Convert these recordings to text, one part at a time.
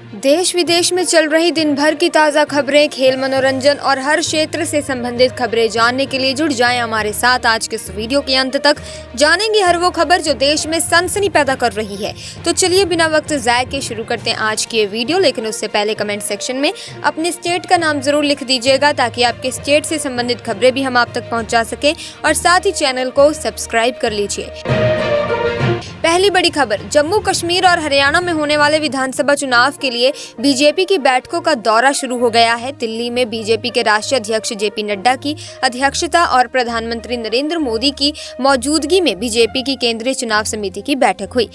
देश विदेश में चल रही दिन भर की ताज़ा खबरें, खेल, मनोरंजन और हर क्षेत्र से संबंधित खबरें जानने के लिए जुड़ जाएं हमारे साथ। आज के इस वीडियो के अंत तक जानेंगे हर वो खबर जो देश में सनसनी पैदा कर रही है। तो चलिए बिना वक्त ज़ाय के शुरू करते हैं आज की ये वीडियो। लेकिन उससे पहले कमेंट सेक्शन में अपने स्टेट का नाम जरूर लिख दीजिएगा ताकि आपके स्टेट से संबंधित खबरें भी हम आप तक पहुँचा सकें, और साथ ही चैनल को सब्सक्राइब कर लीजिए। पहली बड़ी खबर, जम्मू कश्मीर और हरियाणा में होने वाले विधानसभा चुनाव के लिए बीजेपी की बैठकों का दौरा शुरू हो गया है। दिल्ली में बीजेपी के राष्ट्रीय अध्यक्ष जेपी नड्डा की अध्यक्षता और प्रधानमंत्री नरेंद्र मोदी की मौजूदगी में बीजेपी की केंद्रीय चुनाव समिति की बैठक हुई।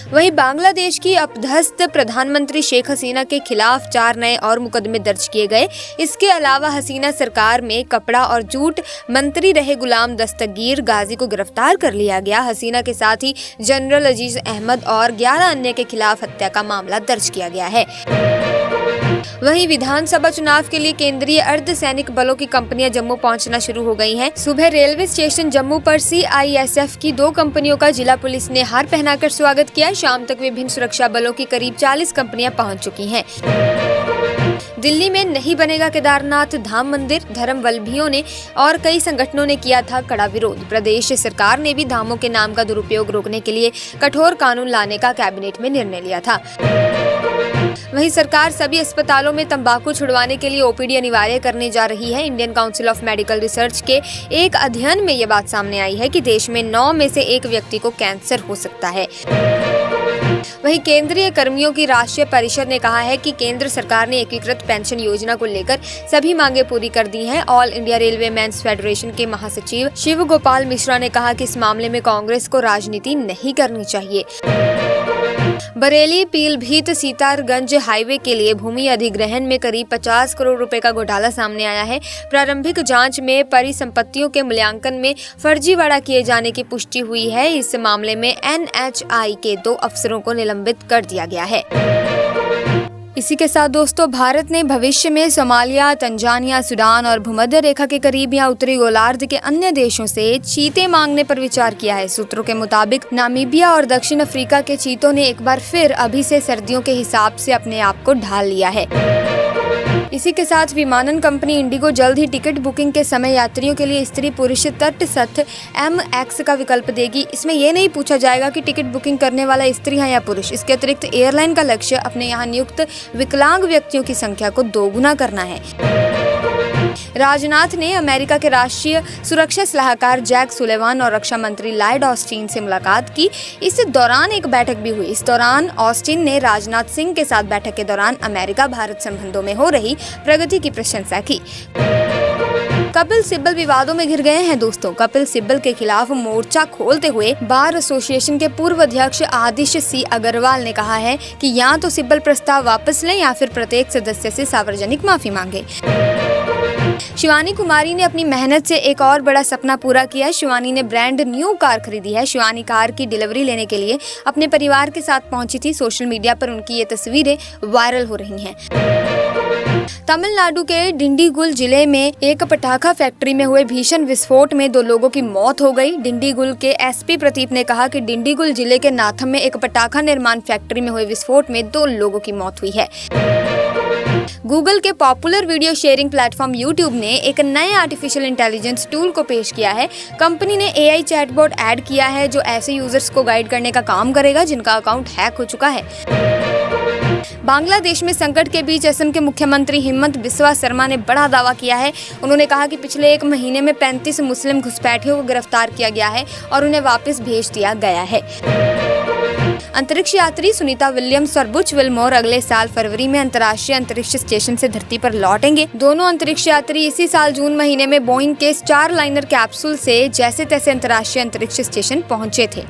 वहीं बांग्लादेश की अपदस्थ प्रधानमंत्री शेख हसीना के खिलाफ 4 नए और मुकदमे दर्ज किए गए। इसके अलावा हसीना सरकार में कपड़ा और जूट मंत्री रहे गुलाम दस्तगीर गाजी को गिरफ्तार कर लिया गया। हसीना के साथ ही जनरल अजीज अहमद और 11 अन्य के खिलाफ हत्या का मामला दर्ज किया गया है। वहीं विधानसभा चुनाव के लिए केंद्रीय अर्धसैनिक बलों की कंपनियां जम्मू पहुंचना शुरू हो गई हैं। सुबह रेलवे स्टेशन जम्मू पर सीआईएसएफ की 2 कंपनियों का जिला पुलिस ने हार पहनाकर स्वागत किया। शाम तक विभिन्न सुरक्षा बलों की करीब 40 कंपनियां पहुंच चुकी हैं। दिल्ली में नहीं बनेगा केदारनाथ धाम मंदिर, धर्मावलंबियों ने और कई संगठनों ने किया था कड़ा विरोध। प्रदेश सरकार ने भी धामों के नाम का दुरुपयोग रोकने के लिए कठोर कानून लाने का कैबिनेट में निर्णय लिया था। वहीं सरकार सभी अस्पतालों में तंबाकू छुड़वाने के लिए ओपीडी अनिवार्य करने जा रही है। Indian council of medical research के एक अध्ययन में ये बात सामने आई है कि देश में 9 में से 1 व्यक्ति को कैंसर हो सकता है। वहीं केंद्रीय कर्मियों की राष्ट्रीय परिषद ने कहा है कि केंद्र सरकार ने एकीकृत पेंशन योजना को लेकर सभी मांगे पूरी कर दी हैं। All India railway men's federation के महासचिव शिव गोपाल मिश्रा ने कहा कि इस मामले में कांग्रेस को राजनीति नहीं करनी चाहिए। बरेली पीलभीत सीतारगंज हाईवे के लिए भूमि अधिग्रहण में करीब 50 करोड़ रुपए का घोटाला सामने आया है। प्रारंभिक जांच में परिसंपत्तियों के मूल्यांकन में फर्जीवाड़ा किए जाने की पुष्टि हुई है। इस मामले में एनएचआई के 2 अफसरों को निलंबित कर दिया गया है। इसी के साथ दोस्तों, भारत ने भविष्य में सोमालिया, तंजानिया, सूडान और भूमध्य रेखा के करीब या उत्तरी गोलार्ध के अन्य देशों से चीते मांगने पर विचार किया है। सूत्रों के मुताबिक नामीबिया और दक्षिण अफ्रीका के चीतों ने एक बार फिर अभी से सर्दियों के हिसाब से अपने आप को ढाल लिया है। इसी के साथ विमानन कंपनी इंडिगो जल्द ही टिकट बुकिंग के समय यात्रियों के लिए स्त्री पुरुष तटस्थ MX का विकल्प देगी। इसमें यह नहीं पूछा जाएगा कि टिकट बुकिंग करने वाला स्त्री है या पुरुष। इसके अतिरिक्त एयरलाइन का लक्ष्य अपने यहाँ नियुक्त विकलांग व्यक्तियों की संख्या को 2 गुना करना है। राजनाथ ने अमेरिका के राष्ट्रीय सुरक्षा सलाहकार जैक सुलेवान और रक्षा मंत्री लॉयड ऑस्टिन से मुलाकात की। इस दौरान एक बैठक भी हुई। इस दौरान ऑस्टिन ने राजनाथ सिंह के साथ बैठक के दौरान अमेरिका भारत संबंधों में हो रही प्रगति की प्रशंसा की। कपिल सिब्बल विवादों में घिर गए हैं दोस्तों। कपिल सिब्बल के खिलाफ मोर्चा खोलते हुए बार एसोसिएशन के पूर्व अध्यक्ष आदिश सी अग्रवाल ने कहा है कि या तो सिब्बल प्रस्ताव वापस लें या फिर प्रत्येक सदस्य से सार्वजनिक माफी मांगे। शिवानी कुमारी ने अपनी मेहनत से एक और बड़ा सपना पूरा किया। शिवानी ने ब्रांड न्यू कार खरीदी है। शिवानी कार की डिलीवरी लेने के लिए अपने परिवार के साथ पहुंची थी। सोशल मीडिया पर उनकी ये तस्वीरें वायरल हो रही हैं। तमिलनाडु के डिंडीगुल जिले में एक पटाखा फैक्ट्री में हुए भीषण विस्फोट में 2 लोगों की मौत हो गई। डिंडीगुल के एसपी प्रदीप ने कहा कि डिंडीगुल जिले के नाथम में एक पटाखा निर्माण फैक्ट्री में हुए विस्फोट में 2 लोगों की मौत हुई है। गूगल के popular video sharing platform YouTube ने एक नए आर्टिफिशियल इंटेलिजेंस टूल को पेश किया है। कंपनी ने AI चैटबॉट ऐड किया है जो ऐसे यूजर्स को गाइड करने का काम करेगा जिनका अकाउंट हैक हो चुका है। बांग्लादेश में संकट के बीच असम के मुख्यमंत्री हिमंत बिस्वा शर्मा ने बड़ा दावा किया है। उन्होंने कहा कि पिछले 1 महीने में 35 मुस्लिम घुसपैठियों को गिरफ्तार किया गया है और उन्हें वापस भेज दिया गया है। अंतरिक्ष यात्री सुनीता विलियम्स और बुच विल्मोर अगले साल फरवरी में अंतर्राष्ट्रीय अंतरिक्ष स्टेशन से धरती पर लौटेंगे। दोनों अंतरिक्ष यात्री इसी साल जून महीने में बोइंग के स्टारलाइनर कैप्सूल से जैसे तैसे अंतर्राष्ट्रीय अंतरिक्ष स्टेशन पहुंचे थे।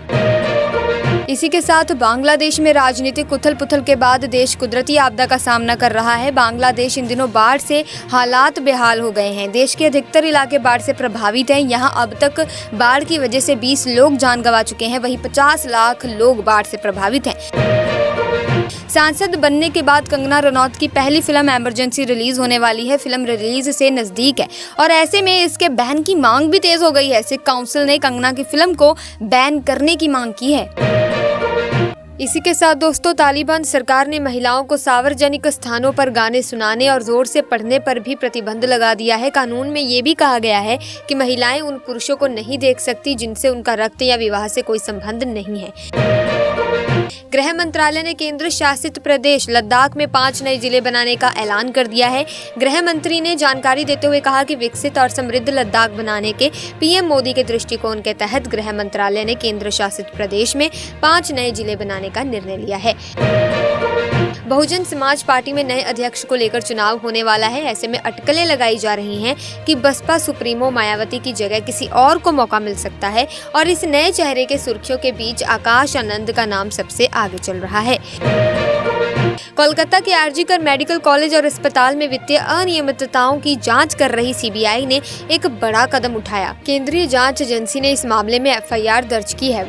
इसी के साथ बांग्लादेश में राजनीतिक उथल-पुथल के बाद देश कुदरती आपदा का सामना कर रहा है। बांग्लादेश इन दिनों बाढ़ से हालात बेहाल हो गए हैं। देश के अधिकतर इलाके बाढ़ से प्रभावित हैं। यहाँ अब तक बाढ़ की वजह से 20 लोग जान गंवा चुके हैं। वहीं 50 लाख लोग बाढ़ से प्रभावित हैं। सांसद बनने के बाद कंगना रनौत की पहली फिल्म इमरजेंसी रिलीज होने वाली है। फिल्म रिलीज से नजदीक है और ऐसे में इसके बैन की मांग भी तेज हो गई है। सिख काउंसिल ने कंगना की फिल्म को बैन करने की मांग की है। इसी के साथ दोस्तों, तालिबान सरकार ने महिलाओं को सार्वजनिक स्थानों पर गाने सुनाने और जोर से पढ़ने पर भी प्रतिबंध लगा दिया है। कानून में ये भी कहा गया है कि महिलाएं उन पुरुषों को नहीं देख सकती जिनसे उनका रक्त या विवाह से कोई संबंध नहीं है। गृह मंत्रालय ने केंद्र शासित प्रदेश लद्दाख में 5 नए जिले बनाने का ऐलान कर दिया है। गृह मंत्री ने जानकारी देते हुए कहा कि विकसित और समृद्ध लद्दाख बनाने के पीएम मोदी के दृष्टिकोण के तहत गृह मंत्रालय ने केंद्र शासित प्रदेश में 5 नए जिले बनाने का निर्णय लिया है। बहुजन समाज पार्टी में नए अध्यक्ष को लेकर चुनाव होने वाला है। ऐसे में अटकलें लगाई जा रही हैं कि बसपा सुप्रीमो मायावती की जगह किसी और को मौका मिल सकता है और इस नए चेहरे के सुर्खियों के बीच आकाश आनंद का नाम सबसे आगे चल रहा है। कोलकाता के आरजीकर मेडिकल कॉलेज और अस्पताल में वित्तीय अनियमितताओं की जांच कर रही सीबीआई ने एक बड़ा कदम उठाया। केंद्रीय जांच एजेंसी ने इस मामले में एफआईआर दर्ज की है।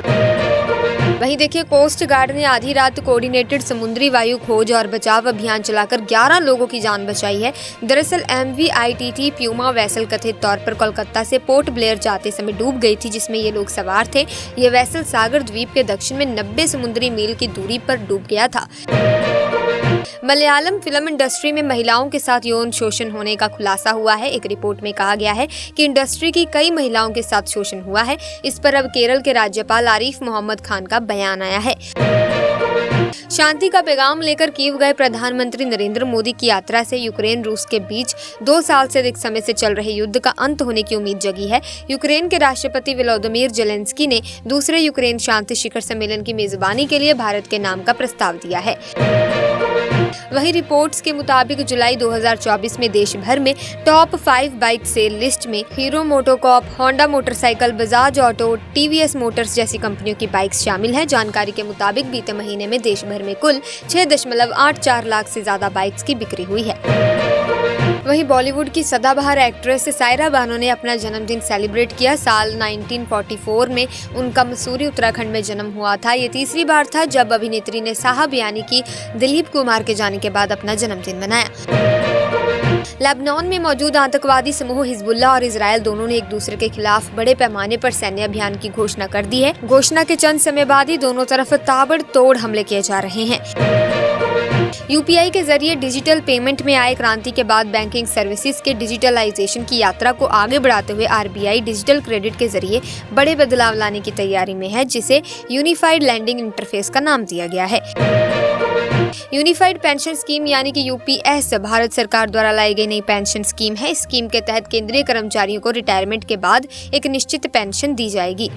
वहीं देखिए, कोस्ट गार्ड ने आधी रात कोऑर्डिनेटेड समुद्री वायु खोज और बचाव अभियान चलाकर 11 लोगों की जान बचाई है। दरअसल MV-ITT प्यूमा वैसल कथित तौर पर कोलकाता से पोर्ट ब्लेयर जाते समय डूब गई थी, जिसमें ये लोग सवार थे। ये वैसल सागर द्वीप के दक्षिण में 90 समुद्री मील की दूरी पर डूब गया था। मलयालम फिल्म इंडस्ट्री में महिलाओं के साथ यौन शोषण होने का खुलासा हुआ है। एक रिपोर्ट में कहा गया है कि इंडस्ट्री की कई महिलाओं के साथ शोषण हुआ है। इस पर अब केरल के राज्यपाल आरिफ मोहम्मद खान का बयान आया है। शांति का पैगाम लेकर कीव गए प्रधानमंत्री नरेंद्र मोदी की यात्रा से यूक्रेन रूस के बीच 2 साल से अधिक समय से चल रहे युद्ध का अंत होने की उम्मीद जगी है। यूक्रेन के राष्ट्रपति वोलोदिमीर जेलेंस्की ने दूसरे यूक्रेन शांति शिखर सम्मेलन की मेजबानी के लिए भारत के नाम का प्रस्ताव दिया है। वहीं रिपोर्ट्स के मुताबिक जुलाई 2024 में देश भर में टॉप 5 बाइक सेल लिस्ट में hero MotoCorp, Honda motorcycle, Bajaj auto, TVS Motors जैसी कंपनियों की बाइक्स शामिल हैं। जानकारी के मुताबिक बीते महीने में देश भर में कुल 6.84 लाख से ज्यादा बाइक्स की बिक्री हुई है। वहीं बॉलीवुड की सदाबहार एक्ट्रेस सायरा बानो ने अपना जन्मदिन सेलिब्रेट किया। साल 1944 में उनका मसूरी उत्तराखंड में जन्म हुआ था। ये तीसरी बार था जब अभिनेत्री ने साहब यानी कि दिलीप कुमार के जाने के बाद अपना जन्मदिन मनाया। लेबनान में मौजूद आतंकवादी समूह हिजबुल्लाह और इजराइल दोनों ने एक दूसरे के खिलाफ बड़े पैमाने पर सैन्य अभियान की घोषणा कर दी है। घोषणा के चंद समय बाद ही दोनों तरफ ताबड़तोड़ हमले किए जा रहे हैं। यूपीआई के जरिए डिजिटल पेमेंट में आए क्रांति के बाद बैंकिंग सर्विसेज के डिजिटलाइजेशन की यात्रा को आगे बढ़ाते हुए आरबीआई डिजिटल क्रेडिट के जरिए बड़े बदलाव लाने की तैयारी में है, जिसे यूनिफाइड लैंडिंग इंटरफेस का नाम दिया गया है। यूनिफाइड पेंशन स्कीम यानी कि यूपीएस भारत सरकार द्वारा लाई गई नई पेंशन स्कीम है। इस स्कीम के तहत केंद्रीय कर्मचारियों को रिटायरमेंट के बाद एक निश्चित पेंशन दी जाएगी।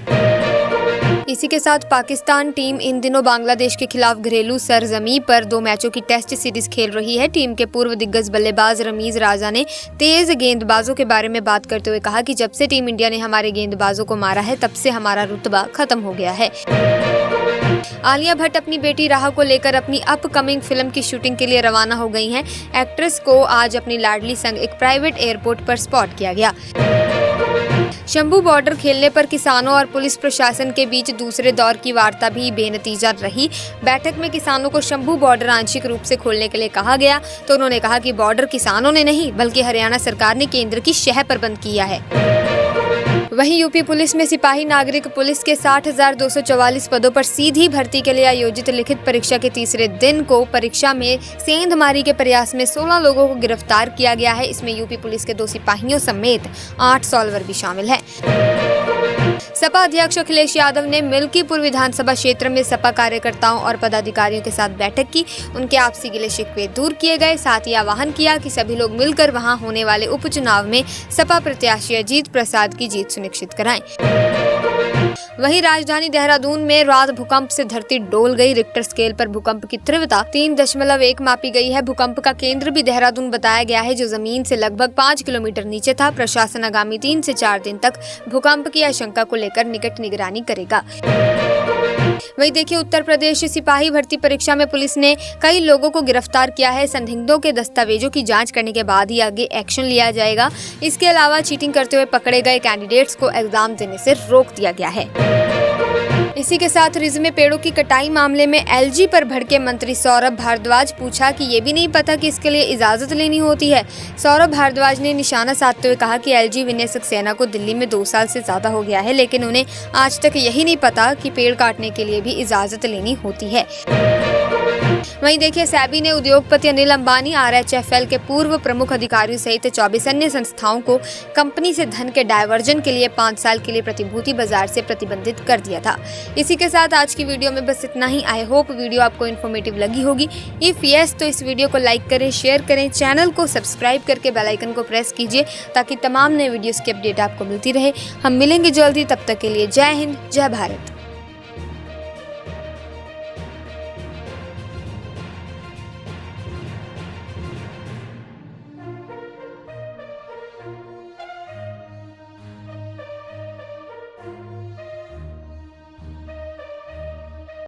इसी के साथ पाकिस्तान टीम इन दिनों बांग्लादेश के खिलाफ घरेलू सरजमी पर 2 मैचों की टेस्ट सीरीज खेल रही है। टीम के पूर्व दिग्गज बल्लेबाज रमीज राजा ने तेज गेंदबाजों के बारे में बात करते हुए कहा कि जब से टीम इंडिया ने हमारे गेंदबाजों को मारा है, तब से हमारा रुतबा खत्म हो गया है। आलिया भट्ट अपनी बेटी राह को लेकर अपनी अपकमिंग फिल्म की शूटिंग के लिए रवाना हो गई हैं। एक्ट्रेस को आज अपनी लाडली संग एक प्राइवेट एयरपोर्ट पर स्पॉट किया गया। शंभू बॉर्डर खेलने पर किसानों और पुलिस प्रशासन के बीच दूसरे दौर की वार्ता भी बेनतीजा रही। बैठक में किसानों को शंभू बॉर्डर आंशिक रूप से खोलने के लिए कहा गया, तो उन्होंने कहा कि बॉर्डर किसानों ने नहीं बल्कि हरियाणा सरकार ने केंद्र की शह पर बंद किया है। वहीं यूपी पुलिस में सिपाही नागरिक पुलिस के 60,244 पदों पर सीधी भर्ती के लिए आयोजित लिखित परीक्षा के तीसरे दिन को परीक्षा में सेंधमारी के प्रयास में 16 लोगों को गिरफ्तार किया गया है। इसमें यूपी पुलिस के 2 सिपाहियों समेत 8 सॉल्वर भी शामिल हैं। सपा अध्यक्ष अखिलेश यादव ने मिल्कीपुर विधानसभा क्षेत्र में सपा कार्यकर्ताओं और पदाधिकारियों के साथ बैठक की। उनके आपसी गिले शिकवे दूर किए गए, साथ ही आह्वान किया कि सभी लोग मिलकर वहां होने वाले उपचुनाव में सपा प्रत्याशी अजीत प्रसाद की जीत सुनिश्चित कराएं। वहीं राजधानी देहरादून में रात भूकंप से धरती डोल गई। रिक्टर स्केल पर भूकंप की तीव्रता 3.1 मापी गई है। भूकंप का केंद्र भी देहरादून बताया गया है, जो जमीन से लगभग 5 किलोमीटर नीचे था। प्रशासन आगामी 3 से 4 दिन तक भूकंप की आशंका को लेकर निकट निगरानी करेगा। वहीं देखिए, उत्तर प्रदेश सिपाही भर्ती परीक्षा में पुलिस ने कई लोगों को गिरफ्तार किया है। संदिग्धों के दस्तावेजों की जांच करने के बाद ही आगे एक्शन लिया जाएगा। इसके अलावा चीटिंग करते हुए पकड़े गए कैंडिडेट्स को एग्जाम देने से रोक दिया गया है। इसी के साथ रिज में पेड़ों की कटाई मामले में एलजी पर भड़के मंत्री सौरभ भारद्वाज। पूछा कि ये भी नहीं पता कि इसके लिए इजाजत लेनी होती है। सौरभ भारद्वाज ने निशाना साधते हुए कहा कि एलजी विनय सक्सेना को दिल्ली में 2 साल से ज्यादा हो गया है, लेकिन उन्हें आज तक यही नहीं पता कि पेड़ काटने के लिए भी इजाजत लेनी होती है। वहीं देखिए, सेबी ने उद्योगपति अनिल अंबानी, आरएचएफएल के पूर्व प्रमुख अधिकारियों सहित 24 अन्य संस्थाओं को कंपनी से धन के डायवर्जन के लिए 5 साल के लिए प्रतिभूति बाजार से प्रतिबंधित कर दिया था। इसी के साथ आज की वीडियो में बस इतना ही। आई होप वीडियो आपको इन्फॉर्मेटिव लगी होगी। इफ यस तो इस वीडियो को लाइक करें, शेयर करें, चैनल को सब्सक्राइब करके बेल आइकन को प्रेस कीजिए ताकि तमाम नए वीडियोस की अपडेट आपको मिलती रहे। हम मिलेंगे जल्दी, तब तक के लिए जय हिंद, जय भारत।